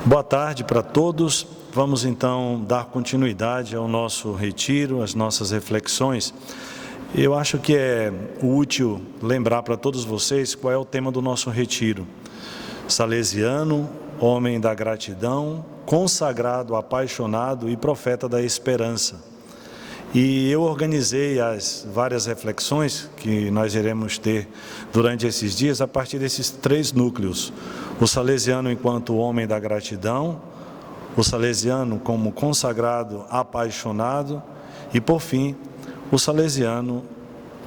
Boa tarde para todos. Vamos então dar continuidade ao nosso retiro, às nossas reflexões. Eu acho que é útil lembrar para todos vocês qual é o tema do nosso retiro. Salesiano, homem da gratidão, consagrado, apaixonado e profeta da esperança. E eu organizei as várias reflexões que nós iremos ter durante esses dias a partir desses três núcleos. O salesiano enquanto homem da gratidão, o salesiano como consagrado, apaixonado e, por fim, o salesiano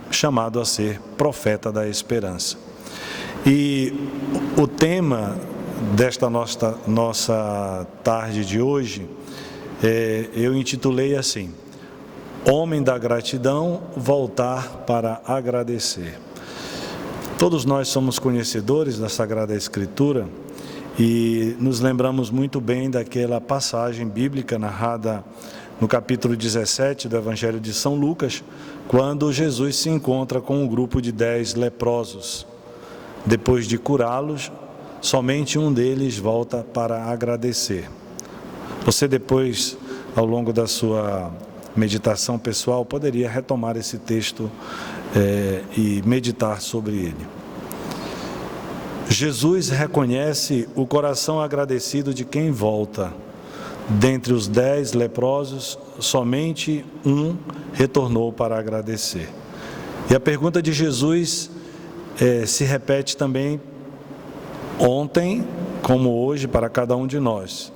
chamado a ser profeta da esperança. E o tema desta nossa tarde de hoje, eu intitulei assim: Homem da gratidão, voltar para agradecer. Todos nós somos conhecedores da Sagrada Escritura e nos lembramos muito bem daquela passagem bíblica narrada no capítulo 17 do Evangelho de São Lucas, quando Jesus se encontra com um grupo de 10 leprosos. Depois de curá-los, somente um deles volta para agradecer. Você depois, ao longo da sua meditação pessoal, poderia retomar esse texto e meditar sobre ele. Jesus reconhece o coração agradecido de quem volta. Dentre os 10 leprosos, somente um retornou para agradecer. E a pergunta de Jesus se repete também ontem, como hoje, para cada um de nós: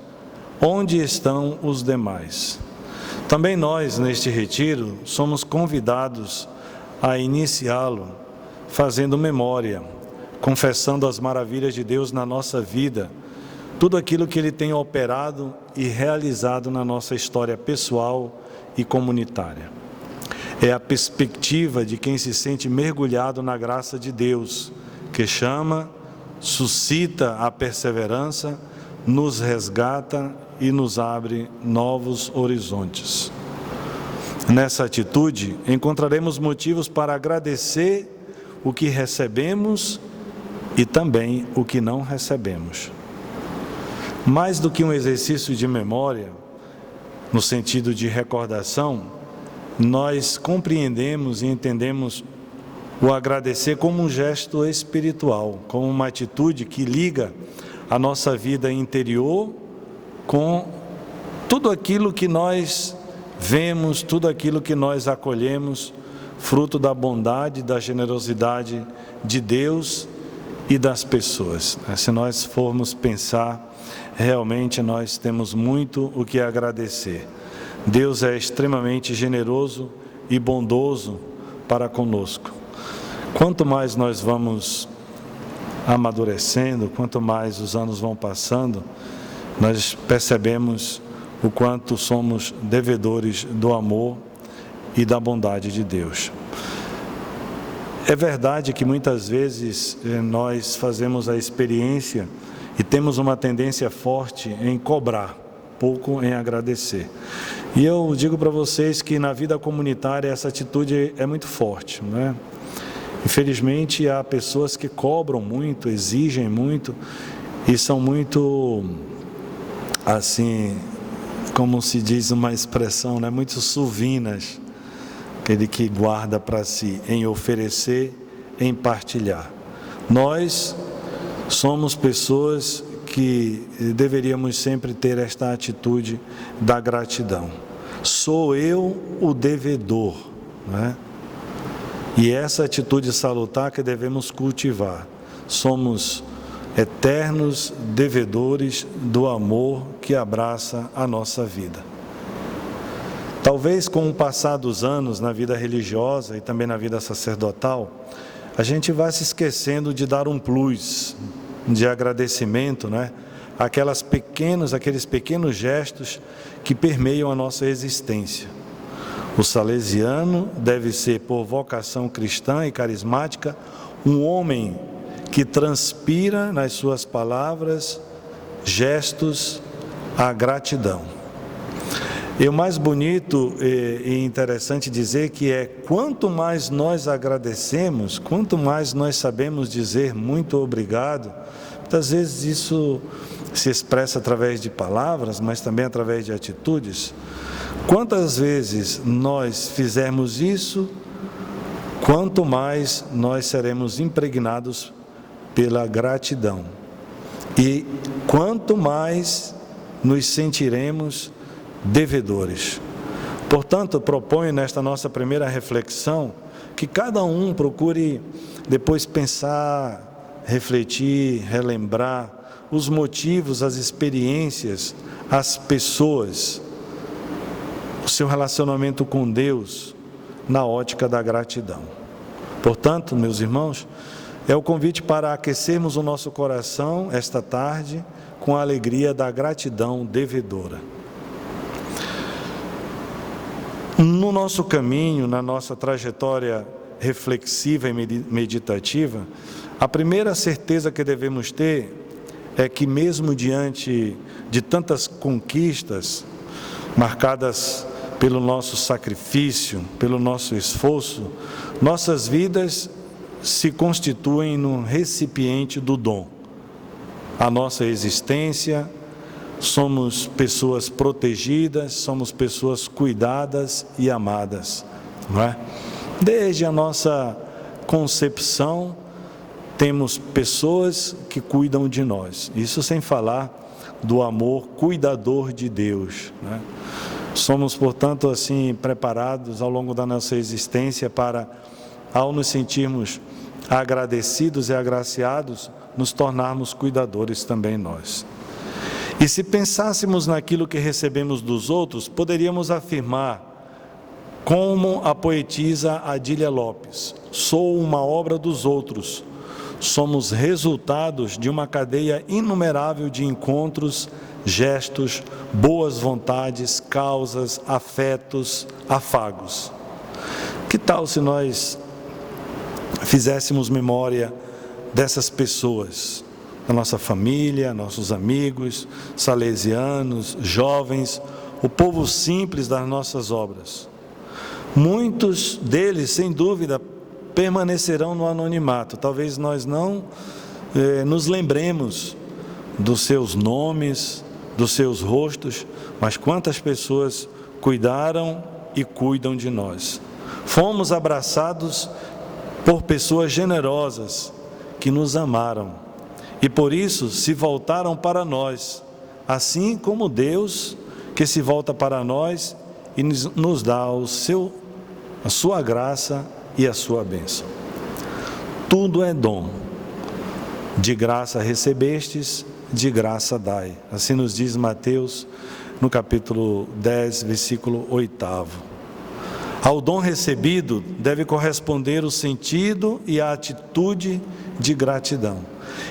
onde estão os demais? Também nós, neste retiro, somos convidados a iniciá-lo fazendo memória, confessando as maravilhas de Deus na nossa vida, tudo aquilo que Ele tem operado e realizado na nossa história pessoal e comunitária. É a perspectiva de quem se sente mergulhado na graça de Deus, que chama, suscita a perseverança, nos resgata e nos abre novos horizontes. Nessa atitude, encontraremos motivos para agradecer o que recebemos e também o que não recebemos. Mais do que um exercício de memória, no sentido de recordação, nós compreendemos e entendemos o agradecer como um gesto espiritual, como uma atitude que liga a nossa vida interior com tudo aquilo que nós vemos, tudo aquilo que nós acolhemos, fruto da bondade, da generosidade de Deus e das pessoas. Se nós formos pensar, realmente nós temos muito o que agradecer. Deus é extremamente generoso e bondoso para conosco. Quanto mais nós vamos amadurecendo, quanto mais os anos vão passando, nós percebemos o quanto somos devedores do amor e da bondade de Deus. É verdade que muitas vezes nós fazemos a experiência e temos uma tendência forte em cobrar, pouco em agradecer. E eu digo para vocês que na vida comunitária essa atitude é muito forte, não é? Infelizmente há pessoas que cobram muito, exigem muito e são muito, assim, como se diz uma expressão, né? Muito suvinas, aquele que guarda para si, em oferecer, em partilhar. Nós somos pessoas que deveríamos sempre ter esta atitude da gratidão. Sou eu o devedor, não é? E essa atitude salutar que devemos cultivar. Somos eternos devedores do amor que abraça a nossa vida. Talvez com o passar dos anos na vida religiosa e também na vida sacerdotal, a gente vai se esquecendo de dar um plus de agradecimento, né? Aqueles pequenos gestos que permeiam a nossa existência. O salesiano deve ser, por vocação cristã e carismática, um homem que transpira nas suas palavras, gestos, a gratidão. E o mais bonito e interessante dizer que quanto mais nós agradecemos, quanto mais nós sabemos dizer muito obrigado, muitas vezes isso se expressa através de palavras, mas também através de atitudes. Quantas vezes nós fizermos isso, quanto mais nós seremos impregnados pela gratidão. E quanto mais nos sentiremos devedores. Portanto, proponho nesta nossa primeira reflexão que cada um procure depois pensar, refletir, relembrar os motivos, as experiências, as pessoas, o seu relacionamento com Deus na ótica da gratidão. Portanto, meus irmãos, é o convite para aquecermos o nosso coração esta tarde com a alegria da gratidão devedora. No nosso caminho, na nossa trajetória reflexiva e meditativa, a primeira certeza que devemos ter é que mesmo diante de tantas conquistas marcadas pelo nosso sacrifício, pelo nosso esforço, nossas vidas se constituem num recipiente do dom. A nossa existência, somos pessoas protegidas, somos pessoas cuidadas e amadas, não é? Desde a nossa concepção, temos pessoas que cuidam de nós. Isso sem falar do amor cuidador de Deus, né? Somos, portanto, assim, preparados ao longo da nossa existência para, ao nos sentirmos agradecidos e agraciados, nos tornarmos cuidadores também nós. E se pensássemos naquilo que recebemos dos outros, poderíamos afirmar, como a poetisa Adília Lopes: sou uma obra dos outros. Somos resultados de uma cadeia inumerável de encontros, gestos, boas vontades, causas, afetos, afagos. Que tal se nós fizéssemos memória dessas pessoas, da nossa família, nossos amigos, salesianos, jovens, o povo simples das nossas obras? Muitos deles, sem dúvida, permanecerão no anonimato. Talvez nós não nos lembremos dos seus nomes, dos seus rostos, mas quantas pessoas cuidaram e cuidam de nós. Fomos abraçados por pessoas generosas que nos amaram e por isso se voltaram para nós, assim como Deus que se volta para nós e nos dá a sua graça e a sua bênção. Tudo é dom. De graça recebestes, de graça dai. Assim nos diz Mateus, no capítulo 10, versículo 8. Ao dom recebido deve corresponder o sentido e a atitude de gratidão.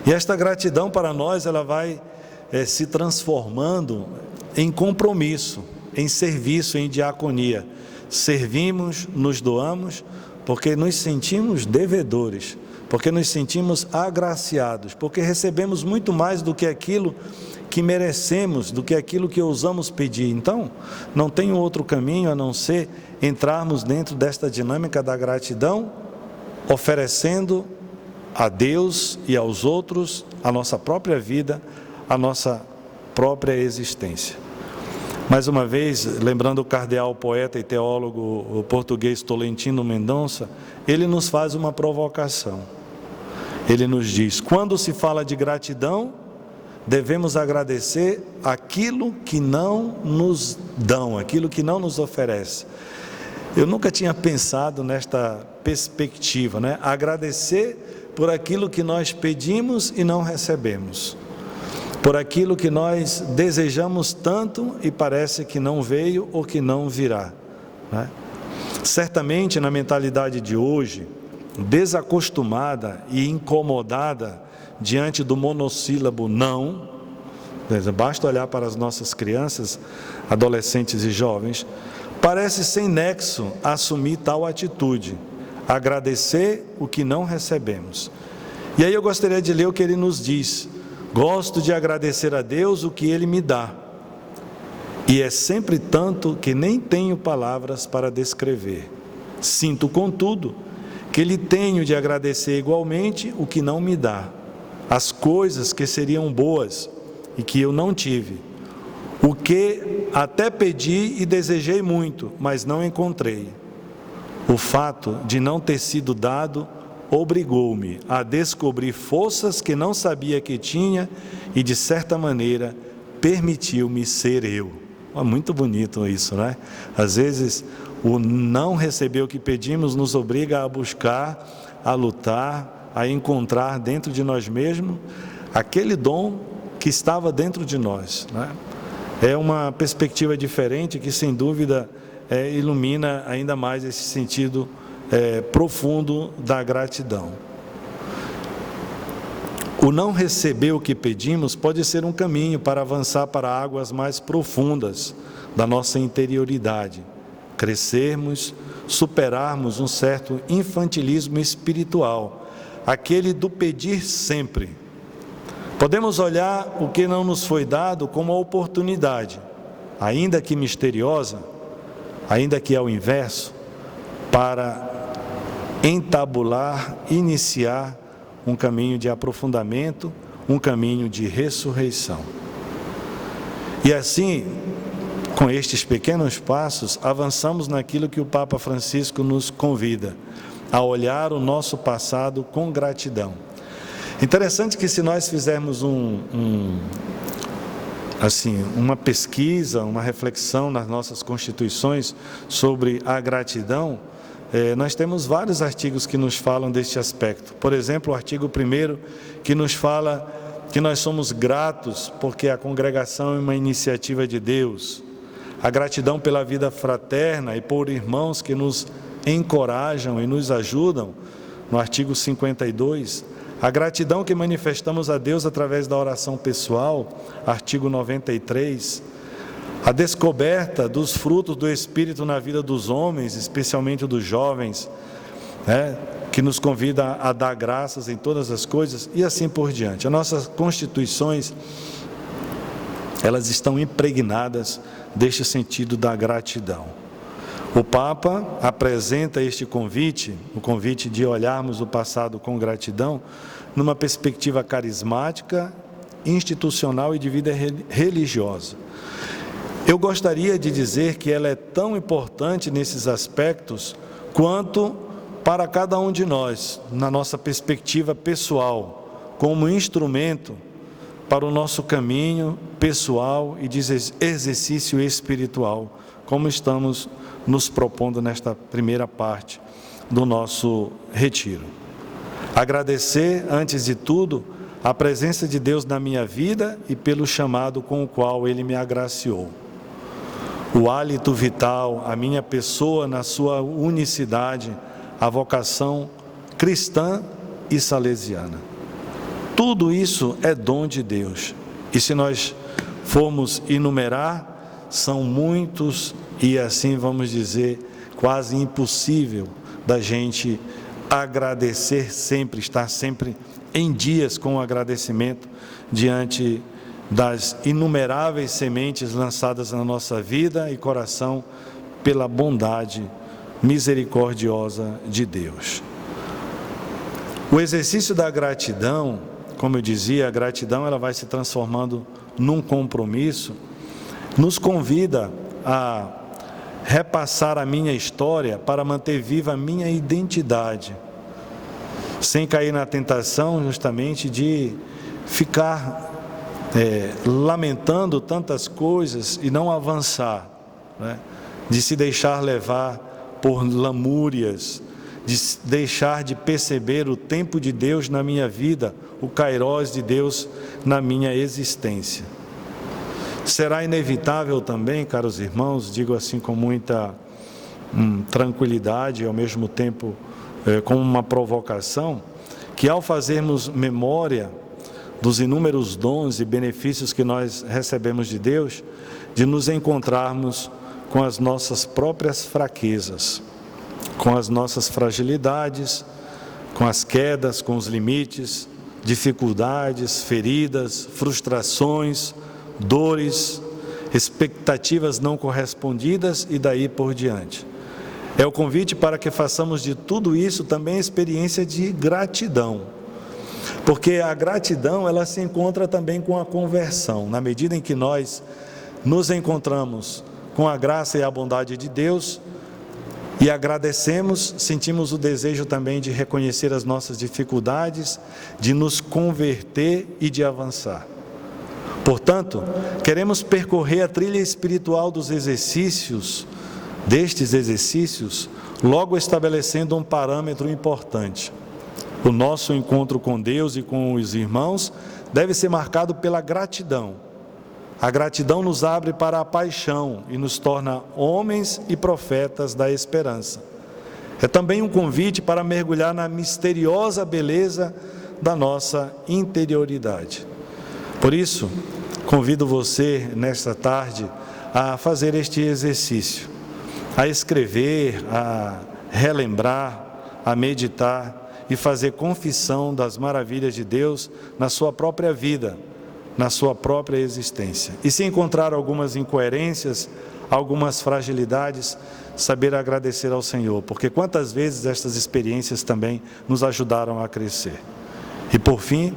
E esta gratidão para nós, ela vai se transformando em compromisso, em serviço, em diaconia. Servimos, nos doamos, porque nos sentimos devedores, porque nos sentimos agraciados, porque recebemos muito mais do que aquilo que merecemos, do que aquilo que ousamos pedir. Então, não tem outro caminho a não ser entrarmos dentro desta dinâmica da gratidão, oferecendo a Deus e aos outros a nossa própria vida, a nossa própria existência. Mais uma vez, lembrando o cardeal, poeta e teólogo português Tolentino Mendonça, ele nos faz uma provocação. Ele nos diz: quando se fala de gratidão, devemos agradecer aquilo que não nos dão, aquilo que não nos oferece. Eu nunca tinha pensado nesta perspectiva, né? Agradecer por aquilo que nós pedimos e não recebemos, por aquilo que nós desejamos tanto e parece que não veio ou que não virá, né? Certamente, na mentalidade de hoje, desacostumada e incomodada diante do monossílabo não, basta olhar para as nossas crianças, adolescentes e jovens, parece sem nexo assumir tal atitude, agradecer o que não recebemos. E aí eu gostaria de ler o que ele nos diz: gosto de agradecer a Deus o que Ele me dá, e é sempre tanto que nem tenho palavras para descrever. Sinto, contudo, que lhe tenho de agradecer igualmente o que não me dá, as coisas que seriam boas, e que eu não tive. O que até pedi e desejei muito, mas não encontrei. O fato de não ter sido dado obrigou-me a descobrir forças que não sabia que tinha e, de certa maneira, permitiu-me ser eu. Muito bonito isso, né? Às vezes, o não receber o que pedimos nos obriga a buscar, a lutar, a encontrar dentro de nós mesmos aquele dom que estava dentro de nós, né? É uma perspectiva diferente que, sem dúvida, ilumina ainda mais esse sentido profundo da gratidão. O não receber o que pedimos pode ser um caminho para avançar para águas mais profundas da nossa interioridade, crescermos, superarmos um certo infantilismo espiritual, aquele do pedir sempre. Podemos olhar o que não nos foi dado como uma oportunidade, ainda que misteriosa, ainda que ao inverso, para entabular, iniciar um caminho de aprofundamento, um caminho de ressurreição. E assim, com estes pequenos passos, avançamos naquilo que o Papa Francisco nos convida, a olhar o nosso passado com gratidão. Interessante que, se nós fizermos uma pesquisa, uma reflexão nas nossas constituições sobre a gratidão, nós temos vários artigos que nos falam deste aspecto. Por exemplo, o artigo 1º, que nos fala que nós somos gratos porque a congregação é uma iniciativa de Deus. A gratidão pela vida fraterna e por irmãos que nos encorajam e nos ajudam, no artigo 52. A gratidão que manifestamos a Deus através da oração pessoal, artigo 93. A descoberta dos frutos do Espírito na vida dos homens, especialmente dos jovens, que nos convida a dar graças em todas as coisas, e assim por diante. As nossas constituições, elas estão impregnadas deste sentido da gratidão. O Papa apresenta este convite, o convite de olharmos o passado com gratidão, numa perspectiva carismática, institucional e de vida religiosa. Eu gostaria de dizer que ela é tão importante nesses aspectos quanto para cada um de nós, na nossa perspectiva pessoal, como instrumento para o nosso caminho pessoal e de exercício espiritual, como estamos nos propondo nesta primeira parte do nosso retiro. Agradecer, antes de tudo, a presença de Deus na minha vida e pelo chamado com o qual Ele me agraciou. O hálito vital, a minha pessoa na sua unicidade, a vocação cristã e salesiana. Tudo isso é dom de Deus. E se nós formos enumerar, são muitos e, assim vamos dizer, quase impossível da gente agradecer sempre, estar sempre em dias com o agradecimento diante das inumeráveis sementes lançadas na nossa vida e coração pela bondade misericordiosa de Deus. O exercício da gratidão, como eu dizia, a gratidão ela vai se transformando num compromisso, nos convida a repassar a minha história para manter viva a minha identidade, sem cair na tentação justamente de ficar lamentando tantas coisas e não avançar, né? De se deixar levar por lamúrias, de deixar de perceber o tempo de Deus na minha vida, o kairós de Deus na minha existência. Será inevitável também, caros irmãos, digo assim com muita tranquilidade e ao mesmo tempo como uma provocação, que ao fazermos memória dos inúmeros dons e benefícios que nós recebemos de Deus, de nos encontrarmos com as nossas próprias fraquezas, com as nossas fragilidades, com as quedas, com os limites, dificuldades, feridas, frustrações, dores, expectativas não correspondidas e daí por diante. É o convite para que façamos de tudo isso também a experiência de gratidão. Porque a gratidão, ela se encontra também com a conversão. Na medida em que nós nos encontramos com a graça e a bondade de Deus e agradecemos, sentimos o desejo também de reconhecer as nossas dificuldades, de nos converter e de avançar. Portanto, queremos percorrer a trilha espiritual destes exercícios, logo estabelecendo um parâmetro importante. O nosso encontro com Deus e com os irmãos deve ser marcado pela gratidão. A gratidão nos abre para a paixão e nos torna homens e profetas da esperança. É também um convite para mergulhar na misteriosa beleza da nossa interioridade. Por isso, convido você, nesta tarde, a fazer este exercício, a escrever, a relembrar, a meditar e fazer confissão das maravilhas de Deus na sua própria vida, na sua própria existência. E se encontrar algumas incoerências, algumas fragilidades, saber agradecer ao Senhor, porque quantas vezes estas experiências também nos ajudaram a crescer. E por fim,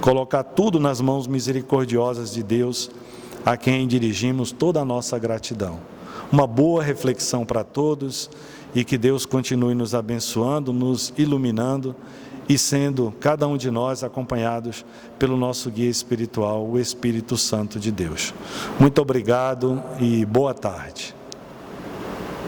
colocar tudo nas mãos misericordiosas de Deus, a quem dirigimos toda a nossa gratidão. Uma boa reflexão para todos e que Deus continue nos abençoando, nos iluminando e sendo cada um de nós acompanhados pelo nosso guia espiritual, o Espírito Santo de Deus. Muito obrigado e boa tarde.